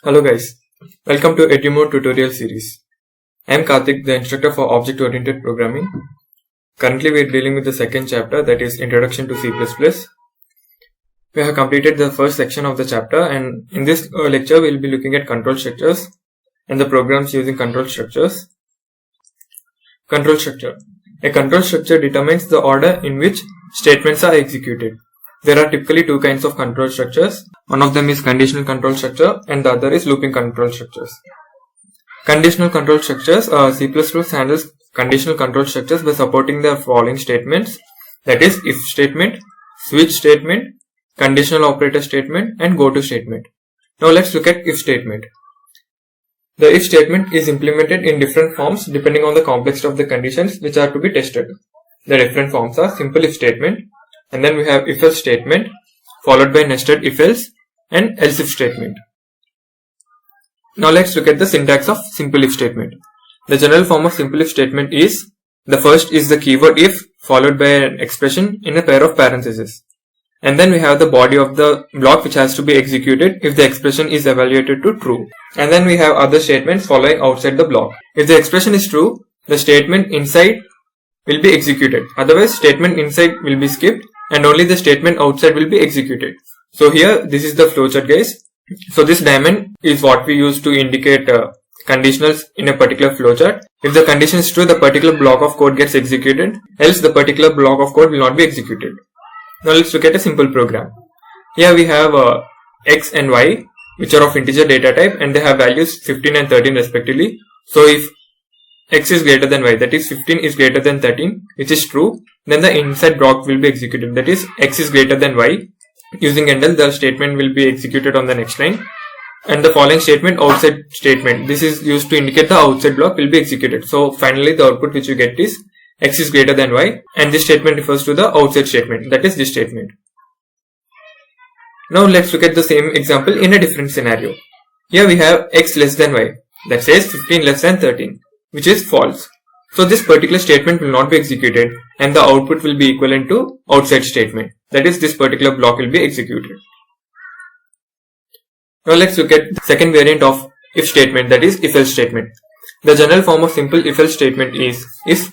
Hello guys, welcome to Edumo tutorial series. I am Karthik, the instructor for Object-Oriented Programming. Currently we are dealing with the second chapter, that is Introduction to C++. We have completed the first section of the chapter, and in this lecture we will be looking at control structures and the programs using control structures. Control structure. A control structure determines the order in which statements are executed. There are typically two kinds of control structures. One of them is conditional control structure and the other is looping control structures. Conditional control structures, C++ handles conditional control structures by supporting the following statements, that is if statement, switch statement, conditional operator statement and goto statement. Now let's look at if statement. The if statement is implemented in different forms depending on the complexity of the conditions which are to be tested. The different forms are simple if statement, and then we have if else statement, followed by nested if else and else if statement. Now let's look at the syntax of simple if statement. The general form of simple if statement is, the first is the keyword if followed by an expression in a pair of parentheses. And then we have the body of the block which has to be executed if the expression is evaluated to true. And then we have other statements following outside the block. If the expression is true, the statement inside will be executed. Otherwise, statement inside will be skipped and only the statement outside will be executed. So here, this is the flowchart guys. So this diamond is what we use to indicate conditionals in a particular flowchart. If the condition is true, the particular block of code gets executed, else the particular block of code will not be executed. Now let's look at a simple program. Here we have x and y which are of integer data type and they have values 15 and 13 respectively. So if x is greater than y, that is 15 is greater than 13, which is true, then the inside block will be executed, that is x is greater than y. Using endl, the statement will be executed on the next line, and the following statement, outside statement, this is used to indicate the outside block will be executed. So finally the output which you get is x is greater than y, and this statement refers to the outside statement, that is this statement. Now let's look at the same example in a different scenario. Here we have x less than y, that says 15 less than 13, which is false. So this particular statement will not be executed and the output will be equivalent to outside statement, that is this particular block will be executed. Now let's look at the second variant of if statement, that is if else statement. The general form of simple if else statement is if,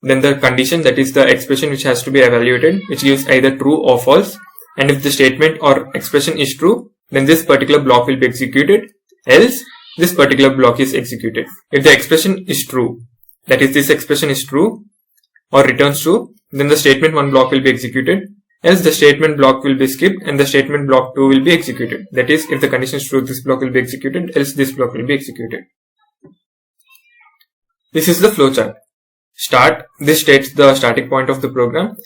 then the condition, that is the expression which has to be evaluated, which gives either true or false, and if the statement or expression is true, then this particular block will be executed, else this particular block is executed. If the expression is true, that is this expression is true or returns true, then the statement 1 block will be executed, else the statement block will be skipped and the statement block 2 will be executed. That is, if the condition is true, this block will be executed, else this block will be executed. This is the flowchart. Start, this states the starting point of the program,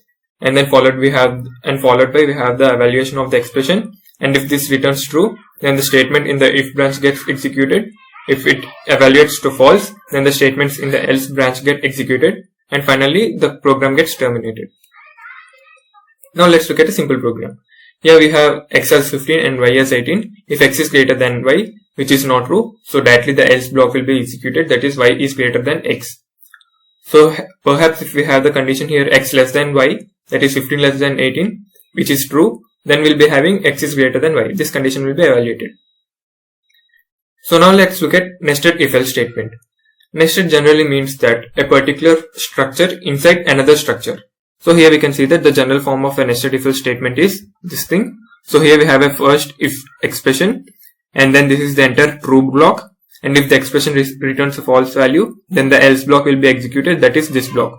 and then followed by we have the evaluation of the expression, and if this returns true, then the statement in the if branch gets executed. If it evaluates to false, then the statements in the else branch get executed, and finally the program gets terminated. Now let's look at a simple program. Here we have x as 15 and y as 18. If x is greater than y, which is not true, so directly the else block will be executed, that is y is greater than x. So perhaps if we have the condition here x less than y, that is 15 less than 18, which is true, then we'll be having x is greater than y. This condition will be evaluated. So now let's look at nested if else statement. Nested generally means that a particular structure inside another structure. So here we can see that the general form of a nested if else statement is this thing. So here we have a first if expression, and then this is the entire true block, and if the expression returns a false value, then the else block will be executed, that is this block.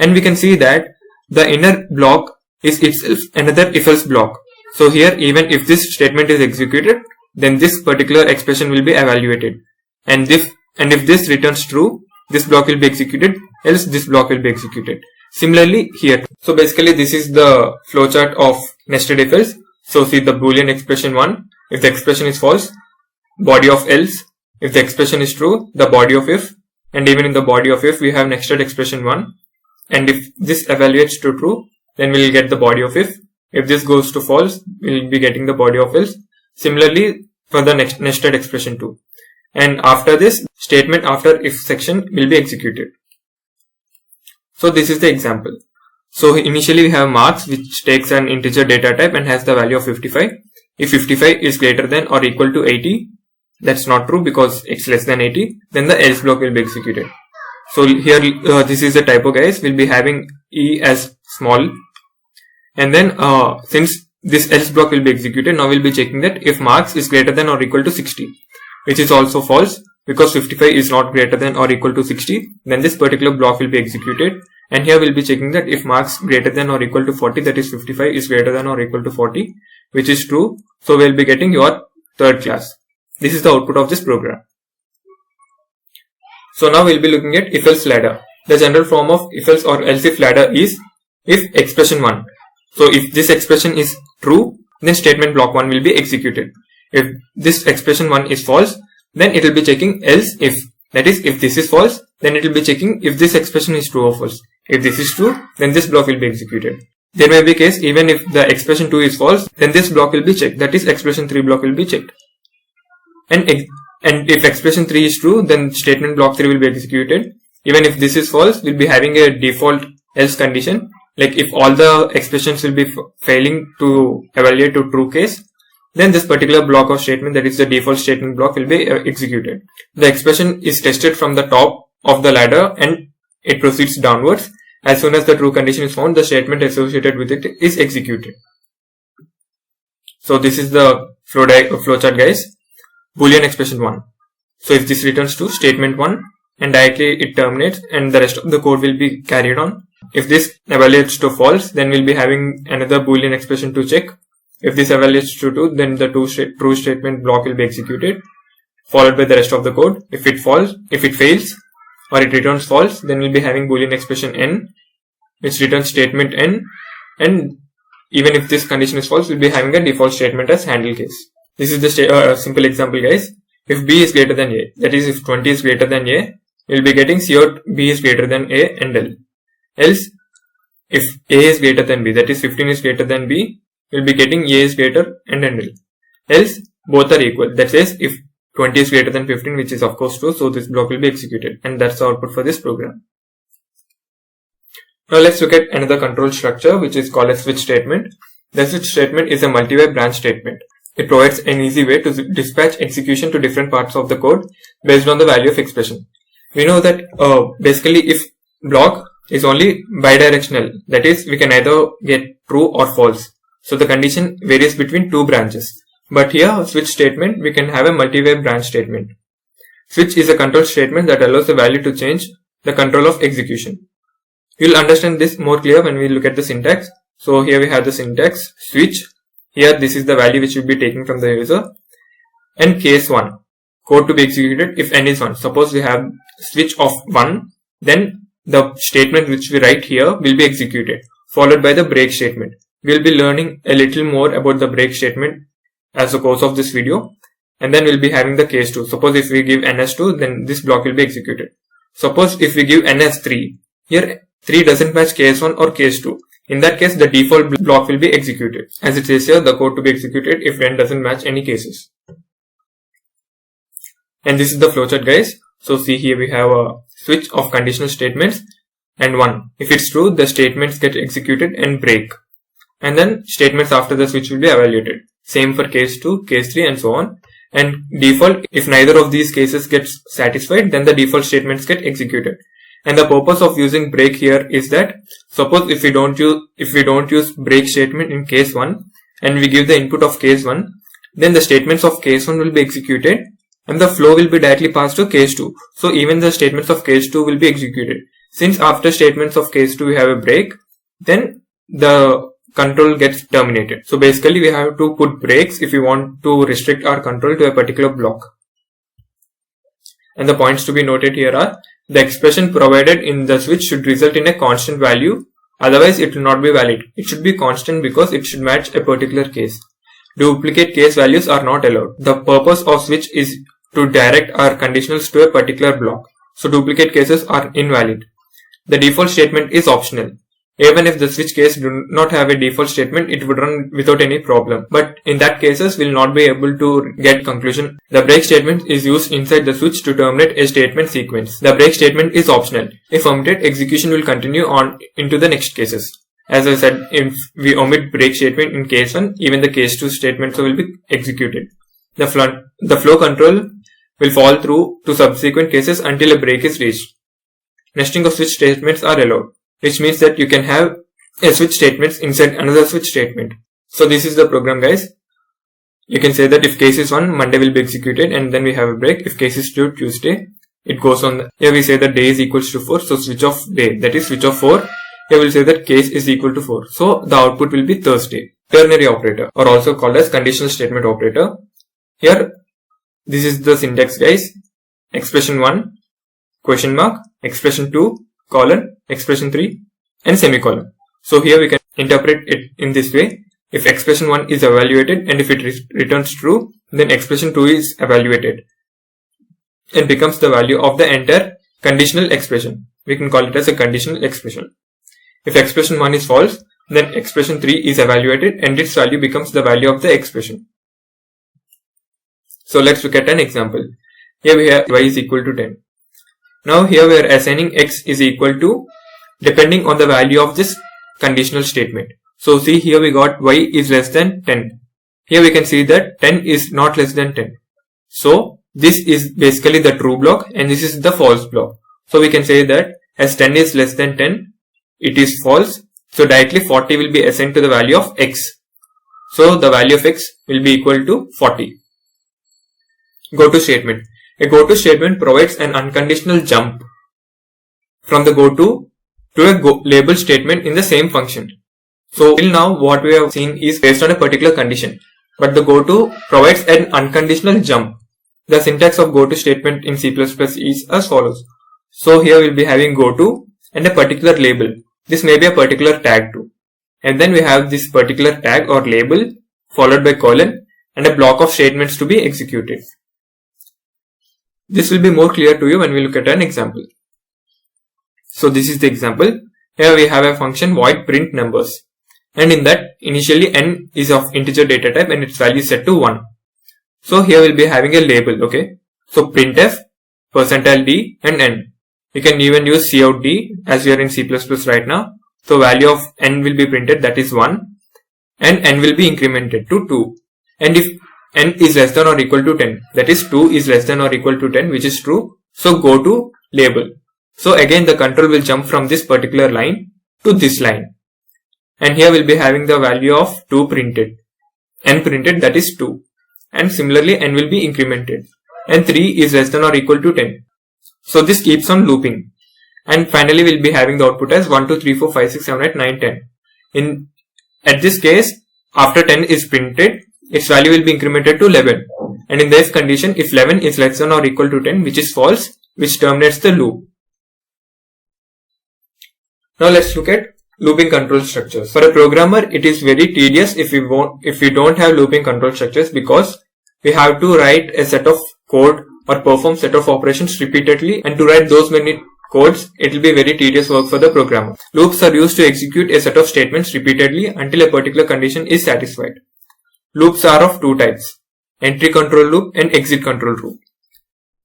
And we can see that the inner block is itself another if else block. So here even if this statement is executed, then this particular expression will be evaluated, and if this returns true, this block will be executed, else this block will be executed. Similarly here. So basically this is the flowchart of nested if else. So see the boolean expression 1, if the expression is false, body of else, if the expression is true, the body of if, and even in the body of if we have nested expression 1, and if this evaluates to true, then we will get the body of if. If this goes to false, we will be getting the body of else. Similarly for the next nested expression 2. And after this, statement after if section will be executed. So this is the example. So initially we have marks, which takes an integer data type and has the value of 55. If 55 is greater than or equal to 80, That's not true because it's less than 80. Then the else block will be executed. So here, this is the typo, guys. We'll be having E as small. And then, since this else block will be executed, now we'll be checking that if marks is greater than or equal to 60, which is also false because 55 is not greater than or equal to 60, then this particular block will be executed. And here we'll be checking that if marks greater than or equal to 40, that is 55 is greater than or equal to 40, which is true. So we'll be getting your third class. This is the output of this program. So now we'll be looking at if-else ladder. The general form of if-else or else-if ladder is if expression 1. So if this expression is true, then statement block 1 will be executed. If this expression 1 is false, then it will be checking else if. That is, if this is false, then it will be checking if this expression is true or false. If this is true, then this block will be executed. There may be a case even if the expression 2 is false, then this block will be checked. That is, expression 3 block will be checked. And if expression 3 is true, then statement block 3 will be executed. Even if this is false, we'll be having a default else condition. Like if all the expressions will be failing to evaluate to true case, then this particular block of statement, that is the default statement block, will be executed. The expression is tested from the top of the ladder and it proceeds downwards. As soon as the true condition is found, the statement associated with it is executed. So this is the flowchart, guys. Boolean expression 1. So if this returns to statement 1 and directly it terminates and the rest of the code will be carried on. If this evaluates to false, then we'll be having another Boolean expression to check. If this evaluates to true, then the true statement block will be executed, followed by the rest of the code. If it fails, or it returns false, then we'll be having Boolean expression n, which returns statement n, and even if this condition is false, we'll be having a default statement as handle case. This is the simple example, guys. If b is greater than a, that is if 20 is greater than a, we'll be getting cout b is greater than a and l. Else, if a is greater than b, that is 15 is greater than b, we'll be getting a is greater and l. Else, both are equal. That says if 20 is greater than 15, which is of course true, so this block will be executed, and that's the output for this program. Now let's look at another control structure, which is called a switch statement. The switch statement is a multi-way branch statement. It provides an easy way to dispatch execution to different parts of the code based on the value of expression. We know that basically if block is only bidirectional, that is, we can either get true or false. So the condition varies between two branches. But here, switch statement, we can have a multi-way branch statement. Switch is a control statement that allows the value to change the control of execution. You'll understand this more clear when we look at the syntax. So here we have the syntax, switch. Here this is the value which we'll be taking from the user. And case 1, code to be executed if n is 1. Suppose we have switch of 1, then the statement which we write here will be executed, followed by the break statement. We'll be learning a little more about the break statement as the course of this video, and then we'll be having the case 2. Suppose if we give n as 2, then this block will be executed. Suppose if we give n as 3, here 3 doesn't match case 1 or case 2. In that case, the default block will be executed. As it says here, the code to be executed if n doesn't match any cases. And this is the flowchart, guys. So see here we have a switch of conditional statements and 1. If it's true, the statements get executed and break. And then statements after the switch will be evaluated. Same for case 2, case 3 and so on. And default, if neither of these cases gets satisfied, then the default statements get executed. And the purpose of using break here is that suppose if we don't use break statement in case 1 and we give the input of case 1, then the statements of case 1 will be executed and the flow will be directly passed to case 2. So even the statements of case 2 will be executed. Since after statements of case 2 we have a break, then the control gets terminated. So basically we have to put breaks if we want to restrict our control to a particular block. And the points to be noted here are: the expression provided in the switch should result in a constant value, otherwise it will not be valid. It should be constant because it should match a particular case. Duplicate case values are not allowed. The purpose of switch is to direct our conditionals to a particular block. So duplicate cases are invalid. The default statement is optional. Even if the switch case do not have a default statement, it would run without any problem. But in that cases, we'll not be able to get conclusion. The break statement is used inside the switch to terminate a statement sequence. The break statement is optional. If omitted, execution will continue on into the next cases. As I said, if we omit break statement in case 1, even the case 2 statements will be executed. the flow control will fall through to subsequent cases until a break is reached. Nesting of switch statements are allowed, which means that you can have a switch statements inside another switch statement. So this is the program, guys. You can say that if case is 1, Monday will be executed and then we have a break. If case is 2, Tuesday, it goes on. Here we say that day is equals to 4, so switch off day, that is switch off 4. Here we'll say that case is equal to 4. So the output will be Thursday. Ternary operator, or also called as conditional statement operator. Here, this is the syntax, guys. Expression 1, question mark, expression 2, colon, expression 3, and semicolon. So here we can interpret it in this way. If expression 1 is evaluated and if it returns true, then expression 2 is evaluated and becomes the value of the entire conditional expression. We can call it as a conditional expression. If expression 1 is false, then expression 3 is evaluated and its value becomes the value of the expression. So let's look at an example. Here we have y is equal to 10. Now here we are assigning x is equal to depending on the value of this conditional statement. So see, here we got y is less than 10. Here we can see that 10 is not less than 10. So this is basically the true block and this is the false block. So we can say that as 10 is less than 10, it is false. So directly 40 will be assigned to the value of x. So the value of x will be equal to 40. Goto statement. A goto statement provides an unconditional jump from the goto to a label statement in the same function. So till now what we have seen is based on a particular condition, but the goto provides an unconditional jump. The syntax of goto statement in C++ is as follows. So here we will be having goto and a particular label. This may be a particular tag too. And then we have this particular tag or label followed by colon and a block of statements to be executed. This will be more clear to you when we look at an example. So this is the example. Here we have a function void print numbers. And in that, initially n is of integer data type and its value is set to 1. So here we'll be having a label, okay. So printf, %d and n. You can even use cout as we are in C++ right now. So value of n will be printed, that is 1. And n will be incremented to 2. And if n is less than or equal to 10, that is 2 is less than or equal to 10, which is true. So go to label. So again the control will jump from this particular line to this line. And here we'll be having the value of 2 printed. N printed, that is 2. And similarly n will be incremented. And 3 is less than or equal to 10. So this keeps on looping. And finally we'll be having the output as 1, 2, 3, 4, 5, 6, 7, 8, 9, 10. At this case, after 10 is printed, its value will be incremented to 11. And in this condition, if 11 is less than or equal to 10, which is false, which terminates the loop. Now let's look at looping control structures. For a programmer, it is very tedious if we don't have looping control structures, because we have to write a set of code or perform set of operations repeatedly, and to write those many codes, it will be very tedious work for the programmer. Loops are used to execute a set of statements repeatedly until a particular condition is satisfied. Loops are of two types, entry control loop and exit control loop.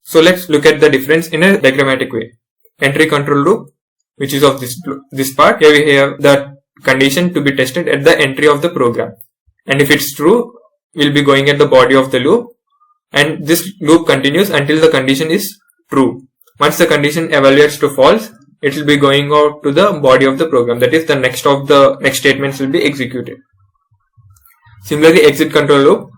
So let's look at the difference in a diagrammatic way. Entry control loop, which is of this part. Here we have the condition to be tested at the entry of the program. And if it's true, we'll be going at the body of the loop. And this loop continues until the condition is true. Once the condition evaluates to false, it will be going out to the body of the program. That is, the next statements will be executed. Similarly, exit control loop.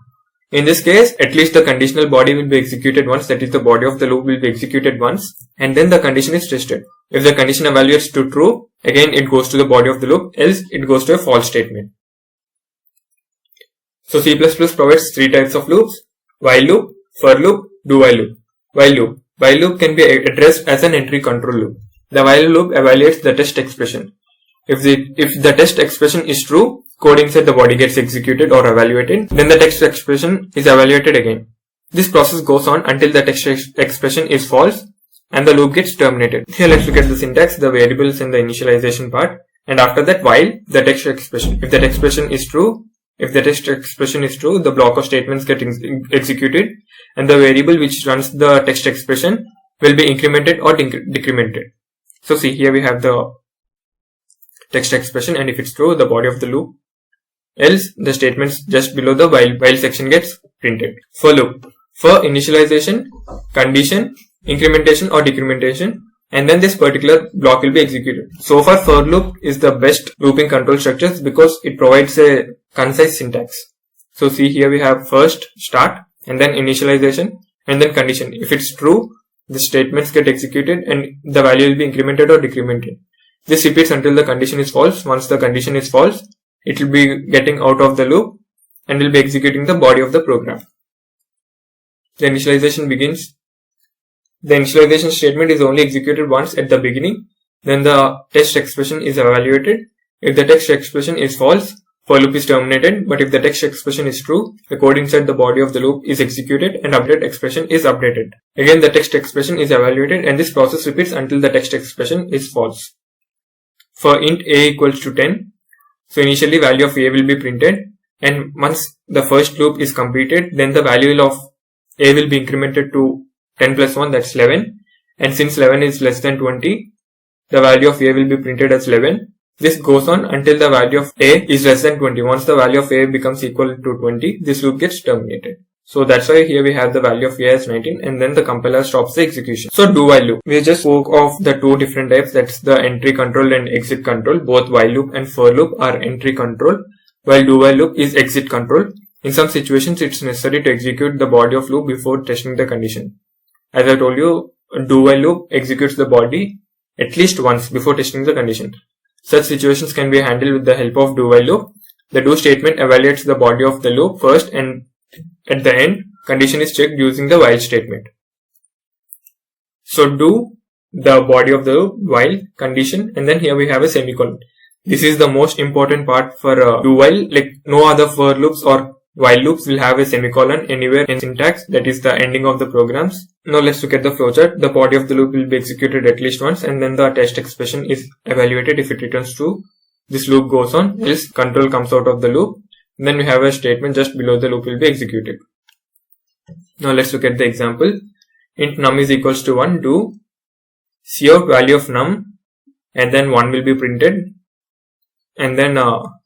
In this case, at least the conditional body will be executed once, that is, the body of the loop will be executed once, and then the condition is tested. If the condition evaluates to true, again it goes to the body of the loop, else it goes to a false statement. So C++ provides three types of loops: while loop, for loop, do while loop. While loop. While loop can be addressed as an entry control loop. The while loop evaluates the test expression. If the test expression is true, code inside the body gets executed or evaluated, then the text expression is evaluated again. This process goes on until the text expression is false and the loop gets terminated. Here let's look at the syntax, the variables and the initialization part, and after that while the text expression. If the text expression is true, the block of statements get executed, and the variable which runs the text expression will be incremented or decremented. So see, here we have the text expression, and if it's true, the body of the loop. Else, the statements just below the while section gets printed. For loop, for initialization, condition, incrementation or decrementation, and then this particular block will be executed. So far, for loop is the best looping control structures because it provides a concise syntax. So see, here we have first start and then initialization and then condition. If it's true, the statements get executed and the value will be incremented or decremented. This repeats until the condition is false. Once the condition is false, it will be getting out of the loop and will be executing the body of the program. The initialization begins. The initialization statement is only executed once at the beginning. Then the text expression is evaluated. If the text expression is false, for loop is terminated. But if the text expression is true, the code inside the body of the loop is executed and updated expression is updated. Again, the text expression is evaluated and this process repeats until the text expression is false. For int a equals to 10, so initially value of a will be printed, and once the first loop is completed, then the value of a will be incremented to 10 plus 1, that's 11, and since 11 is less than 20, the value of a will be printed as 11. This goes on until the value of a is less than 20. Once the value of a becomes equal to 20, this loop gets terminated. So that's why here we have the value of a as 19 and then the compiler stops the execution. So do while loop. We just spoke of the two different types, that's the entry control and exit control. Both while loop and for loop are entry control, while do while loop is exit control. In some situations, it's necessary to execute the body of loop before testing the condition. As I told you, do while loop executes the body at least once before testing the condition. Such situations can be handled with the help of do while loop. The do statement evaluates the body of the loop first and at the end, condition is checked using the while statement. So do the body of the loop, while, condition, and then here we have a semicolon. This is the most important part for do while, like no other for loops or while loops will have a semicolon anywhere in syntax, that is the ending of the programs. Now let's look at the flowchart. The body of the loop will be executed at least once and then the test expression is evaluated. If it returns true, this loop goes on, else control comes out of the loop. Then we have a statement just below the loop will be executed. Now let's look at the example. Int num is equals to 1, do cout value of num and then 1 will be printed and then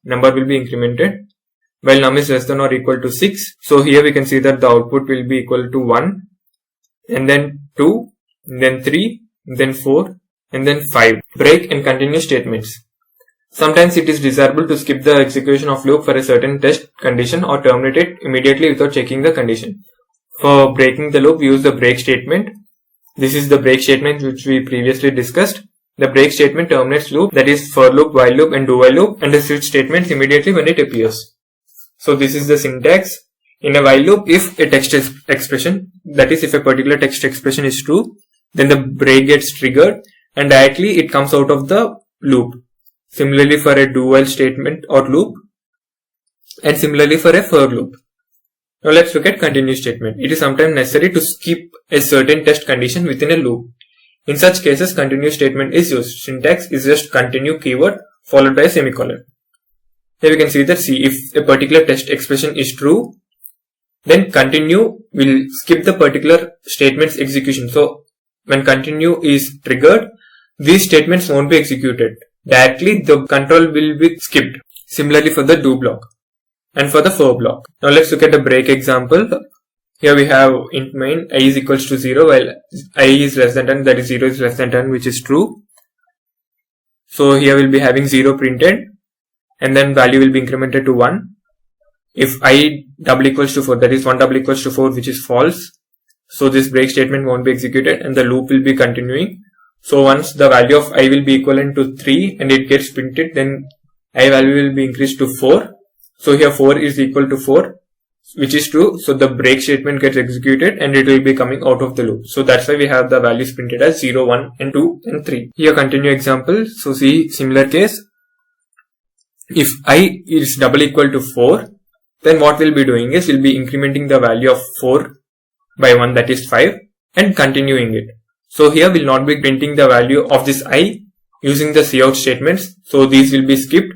number will be incremented. While num is less than or equal to 6. So here we can see that the output will be equal to 1 and then 2, and then 3, and then 4 and then 5. Break and continue statements. Sometimes it is desirable to skip the execution of loop for a certain test condition or terminate it immediately without checking the condition. For breaking the loop, use the break statement. This is the break statement which we previously discussed. The break statement terminates loop, that is for loop, while loop and do while loop, and the switch statements immediately when it appears. So this is the syntax. In a while loop, if a text expression, that is if a particular text expression is true, then the break gets triggered and directly it comes out of the loop. Similarly for a do while statement or loop, and similarly for a for loop. Now let's look at continue statement. It is sometimes necessary to skip a certain test condition within a loop. In such cases, continue statement is used. Syntax is just continue keyword followed by a semicolon. Here we can see that if a particular test expression is true, then continue will skip the particular statement's execution. So when continue is triggered, these statements won't be executed. Directly the control will be skipped. Similarly for the do block and for the for block. Now let's look at the break example. Here we have int main I is equals to 0 while I is less than 10, that is 0 is less than 10, which is true. So here we'll be having 0 printed and then value will be incremented to 1. If I double equals to 4, that is 1 double equals to 4, which is false. So this break statement won't be executed and the loop will be continuing. So once the value of I will be equivalent to 3 and it gets printed, then I value will be increased to 4. So here 4 is equal to 4, which is true. So the break statement gets executed and it will be coming out of the loop. So that's why we have the values printed as 0, 1 and 2 and 3. Here continue example. So see similar case. If I is double equal to 4, then what we'll be doing is we'll be incrementing the value of 4 by 1, that is 5, and continuing it. So here we'll not be printing the value of this I using the cout statements. So these will be skipped.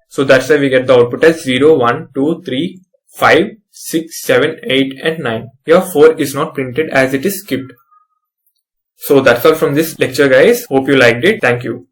So that's why we get the output as 0, 1, 2, 3, 5, 6, 7, 8 and 9. Here 4 is not printed as it is skipped. So that's all from this lecture guys. Hope you liked it. Thank you.